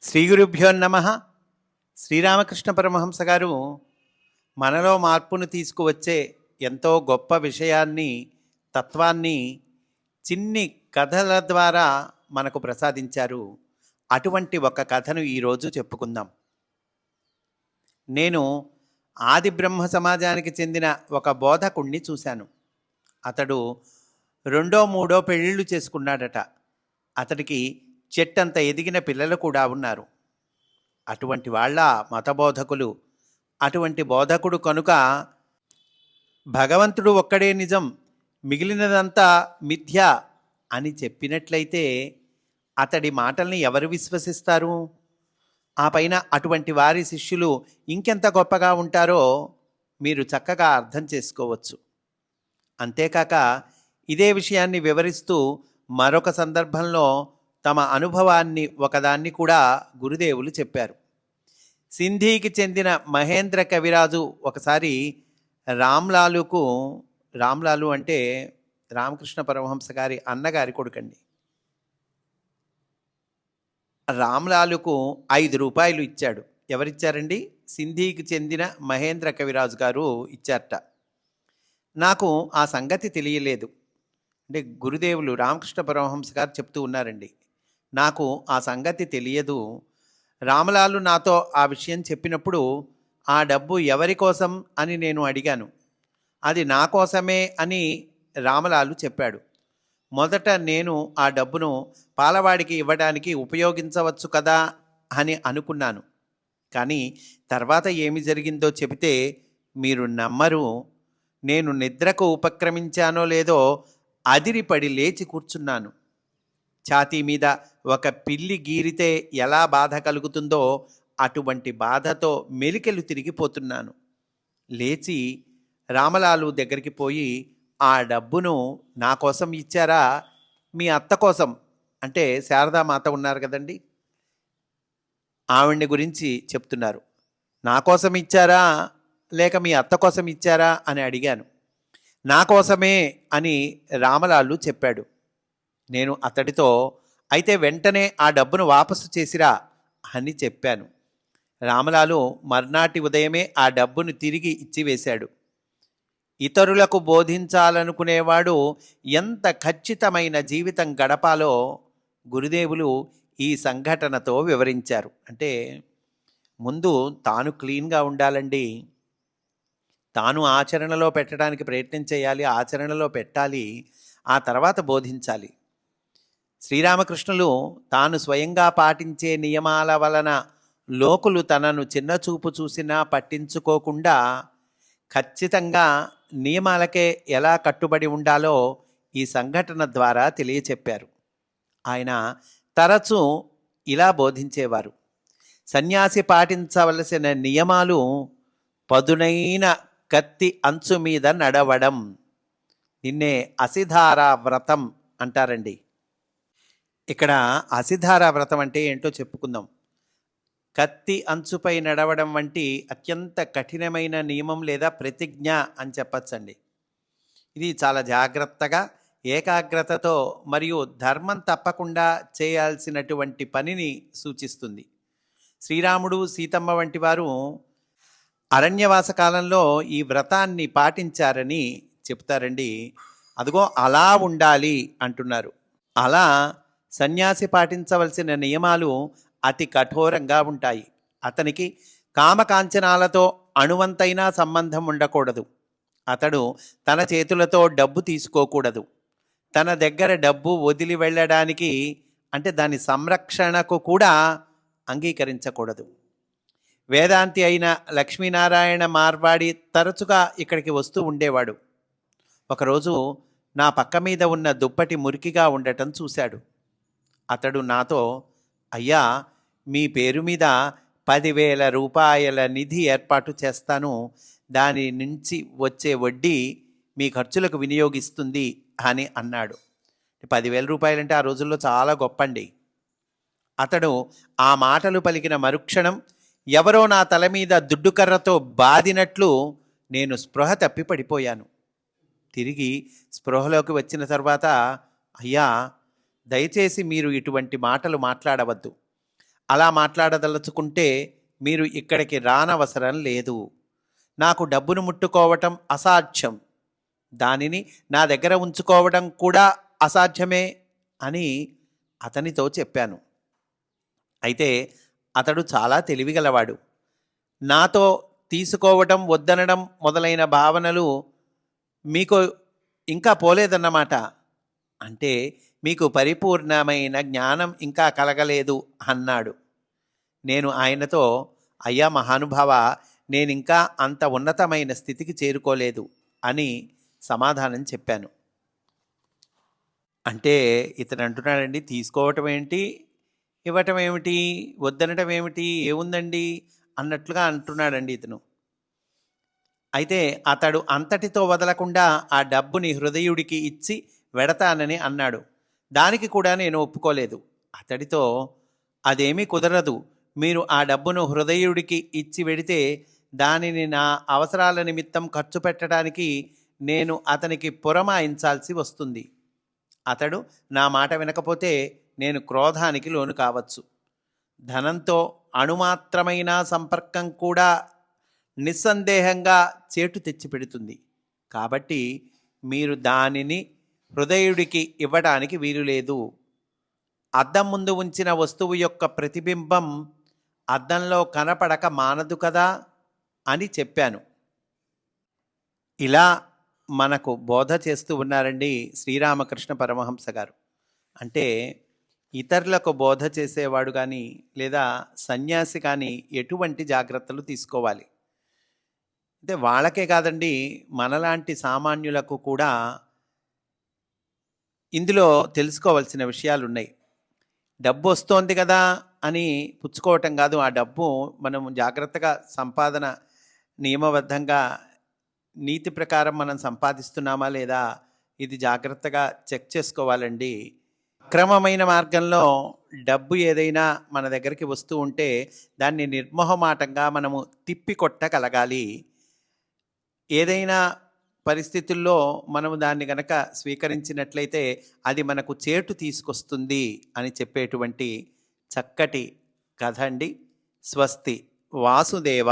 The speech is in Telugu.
శ్రీ గురుభ్యో నమ. శ్రీరామకృష్ణ పరమహంస గారు మనలో మార్పును తీసుకువచ్చే ఎంతో గొప్ప విషయాన్ని, తత్వాన్ని చిన్ని కథల ద్వారా మనకు ప్రసాదించారు. అటువంటి ఒక కథను ఈరోజు చెప్పుకుందాం. నేను ఆది బ్రహ్మ సమాజానికి చెందిన ఒక బోధకుణ్ణి చూశాను. అతడు రెండో మూడో పెళ్ళిళ్ళు చేసుకున్నాడట. అతడికి చెట్టంత ఎదిగిన పిల్లలు కూడా ఉన్నారు. అటువంటి వాళ్ళ మతబోధకులు, అటువంటి బోధకుడు కనుక భగవంతుడు ఒక్కడే నిజం, మిగిలినదంతా మిథ్య అని చెప్పినట్లయితే అతడి మాటల్ని ఎవరు విశ్వసిస్తారు? ఆ పైన అటువంటి వారి శిష్యులు ఇంకెంత గొప్పగా ఉంటారో మీరు చక్కగా అర్థం చేసుకోవచ్చు. అంతేకాక ఇదే విషయాన్ని వివరిస్తూ మరొక సందర్భంలో తమ అనుభవాన్ని ఒకదాన్ని కూడా గురుదేవులు చెప్పారు. సింధీకి చెందిన మహేంద్ర కవిరాజు ఒకసారి రామ్లాలు అంటే రామకృష్ణ పరమహంస గారి అన్నగారి కొడుకండి, రామ్లాలుకు 5 రూపాయలు ఇచ్చాడు. ఎవరిచ్చారండి? సింధీకి చెందిన మహేంద్ర కవిరాజు గారు ఇచ్చారట. నాకు ఆ సంగతి తెలియలేదు. అంటే గురుదేవులు రామకృష్ణ పరమహంస గారు చెప్తూ ఉన్నారండి, నాకు ఆ సంగతి తెలియదు. రామలాలు నాతో ఆ విషయం చెప్పినప్పుడు ఆ డబ్బు ఎవరి కోసం అని నేను అడిగాను. అది నా కోసమే అని రామలాలు చెప్పాడు. మొదట నేను ఆ డబ్బును పాలవాడికి ఇవ్వడానికి ఉపయోగించవచ్చు కదా అని అనుకున్నాను. కానీ తర్వాత ఏమి జరిగిందో చెబితే మీరు నమ్మరు. నేను నిద్రకు ఉపక్రమించానో లేదో అదిరిపడి లేచి కూర్చున్నాను. ఛాతీ మీద ఒక పిల్లి గీరితే ఎలా బాధ కలుగుతుందో అటువంటి బాధతో మెలికెలు తిరిగిపోతున్నాను. లేచి రామలాలు దగ్గరికి పోయి, ఆ డబ్బును నా కోసం ఇచ్చారా, మీ అత్త కోసం, అంటే శారదామాత ఉన్నారు కదండి, ఆవిడ్ని గురించి చెప్తున్నారు, నా కోసం ఇచ్చారా లేక మీ అత్త కోసం ఇచ్చారా అని అడిగాను. నా కోసమే అని రామలాలు చెప్పాడు. నేను అతడితో, అయితే వెంటనే ఆ డబ్బును వాపసు చేసిరా అని చెప్పాను. రామలాలు మర్నాటి ఉదయమే ఆ డబ్బును తిరిగి ఇచ్చివేశాడు. ఇతరులకు బోధించాలనుకునేవాడు ఎంత ఖచ్చితమైన జీవితం గడపాలో గురుదేవులు ఈ సంఘటనతో వివరించారు. అంటే ముందు తాను క్లీన్గా ఉండాలండి, తాను ఆచరణలో పెట్టడానికి ప్రయత్నం చేయాలి, ఆచరణలో పెట్టాలి, ఆ తర్వాత బోధించాలి. శ్రీరామకృష్ణులు తాను స్వయంగా పాటించే నియమాల వలన లోకులు తనను చిన్నచూపు చూసినా పట్టించుకోకుండా ఖచ్చితంగా నియమాలకే ఎలా కట్టుబడి ఉండాలో ఈ సంఘటన ద్వారా తెలియచెప్పారు. ఆయన తరచూ ఇలా బోధించేవారు. సన్యాసి పాటించవలసిన నియమాలు పదునైన కత్తి అంచు మీద నడవడం. నిన్నే అసిధారా వ్రతం అంటారండి. ఇక్కడ అసిధారా వ్రతం అంటే ఏంటో చెప్పుకుందాం. కత్తి అంచుపై నడవడం వంటి అత్యంత కఠినమైన నియమం లేదా ప్రతిజ్ఞ అని చెప్పచ్చండి. ఇది చాలా జాగ్రత్తగా, ఏకాగ్రతతో మరియు ధర్మం తప్పకుండా చేయాల్సినటువంటి పనిని సూచిస్తుంది. శ్రీరాముడు, సీతమ్మ వంటి వారు అరణ్యవాస కాలంలో ఈ వ్రతాన్ని పాటించారని చెప్తారండి. అదిగో అలా ఉండాలి అంటున్నారు. అలా సన్యాసి పాటించవలసిన నియమాలు అతి కఠోరంగా ఉంటాయి. అతనికి కామకాంచనాలతో అణువంతైనా సంబంధం ఉండకూడదు. అతడు తన చేతులతో డబ్బు తీసుకోకూడదు. తన దగ్గర డబ్బు వదిలి వెళ్ళడానికి, అంటే దాని సంరక్షణకు కూడా అంగీకరించకూడదు. వేదాంతి అయిన లక్ష్మీనారాయణ మార్వాడి తరచుగా ఇక్కడికి వస్తూ ఉండేవాడు. ఒకరోజు నా పక్క మీద ఉన్న దుప్పటి మురికిగా ఉండటం చూశాడు. అతడు నాతో, అయ్యా, మీ పేరు మీద 10,000 రూపాయల నిధి ఏర్పాటు చేస్తాను, దాని నుంచి వచ్చే వడ్డీ మీ ఖర్చులకు వినియోగిస్తుంది అని అన్నాడు. 10,000 రూపాయలంటే ఆ రోజుల్లో చాలా గొప్పండి. అతడు ఆ మాటలు పలికిన మరుక్షణం ఎవరో నా తల మీద దుడ్డుకర్రతో బాదినట్లు నేను స్పృహ తప్పి పడిపోయాను. తిరిగి స్పృహలోకి వచ్చిన తర్వాత, అయ్యా, దయచేసి మీరు ఇటువంటి మాటలు మాట్లాడవద్దు. అలా మాట్లాడదలుచుకుంటే మీరు ఇక్కడికి రానవసరం లేదు. నాకు డబ్బును ముట్టుకోవటం అసాధ్యం, దానిని నా దగ్గర ఉంచుకోవడం కూడా అసాధ్యమే అని అతనితో చెప్పాను. అయితే అతడు చాలా తెలివిగలవాడు. నాతో తీసుకోవటం వద్దనడం మొదలైన భావనలు మీకు ఇంకా పోలేదన్నమాట. అంటే మీకు పరిపూర్ణమైన జ్ఞానం ఇంకా కలగలేదు అన్నాడు. నేను ఆయనతో, అయ్యా మహానుభావ, నేనింకా అంత ఉన్నతమైన స్థితికి చేరుకోలేదు అని సమాధానం చెప్పాను. అంటే ఇతను అంటున్నాడండి, తీసుకోవటం ఏంటి, ఇవ్వటం ఏమిటి, వద్దనటం ఏమిటి, ఏముందండి అన్నట్లుగా అంటున్నాడండి ఇతను. అయితే అతడు అంతటితో వదలకుండా ఆ డబ్బుని హృదయుడికి ఇచ్చి వెడతానని అన్నాడు. దానికి కూడా నేను ఒప్పుకోలేదు. అతడితో, అదేమీ కుదరదు, మీరు ఆ డబ్బును హృదయుడికి ఇచ్చి వెడితే దానిని నా అవసరాల నిమిత్తం ఖర్చు పెట్టడానికి నేను అతనికి పురమాయించాల్సి వస్తుంది. అతడు నా మాట వినకపోతే నేను క్రోధానికి లోను కావచ్చు. ధనంతో అణుమాత్రమైన సంపర్కం కూడా నిస్సందేహంగా చేటు తెచ్చిపెడుతుంది. కాబట్టి మీరు దానిని హృదయుడికి ఇవ్వడానికి వీలు లేదు. అద్దం ముందు ఉంచిన వస్తువు యొక్క ప్రతిబింబం అద్దంలో కనపడక మానదు కదా అని చెప్పాను. ఇలా మనకు బోధ చేస్తూ ఉన్నారండి శ్రీరామకృష్ణ పరమహంస గారు. అంటే ఇతరులకు బోధ చేసేవాడు కానీ లేదా సన్యాసి కానీ ఎటువంటి జాగ్రత్తలు తీసుకోవాలి. అంటే వాళ్ళకే కాదండి, మనలాంటి సామాన్యులకు కూడా ఇందులో తెలుసుకోవాల్సిన విషయాలు ఉన్నాయి. డబ్బు వస్తోంది కదా అని పుచ్చుకోవటం కాదు. ఆ డబ్బు మనం జాగ్రత్తగా సంపాదన నియమబద్ధంగా నీతి ప్రకారం మనం సంపాదిస్తున్నామా లేదా ఇది జాగ్రత్తగా చెక్ చేసుకోవాలండి. క్రమమైన మార్గంలో డబ్బు ఏదైనా మన దగ్గరికి వస్తూ ఉంటే దాన్ని నిర్మోహమాటంగా మనము తిప్పికొట్టగలగాలి. ఏదైనా పరిస్థితుల్లో మనము దాన్ని గనక స్వీకరించినట్లయితే అది మనకు చేటు తీసుకొస్తుంది అని చెప్పేటువంటి చక్కటి కథ అండి. స్వస్తి. వాసుదేవ.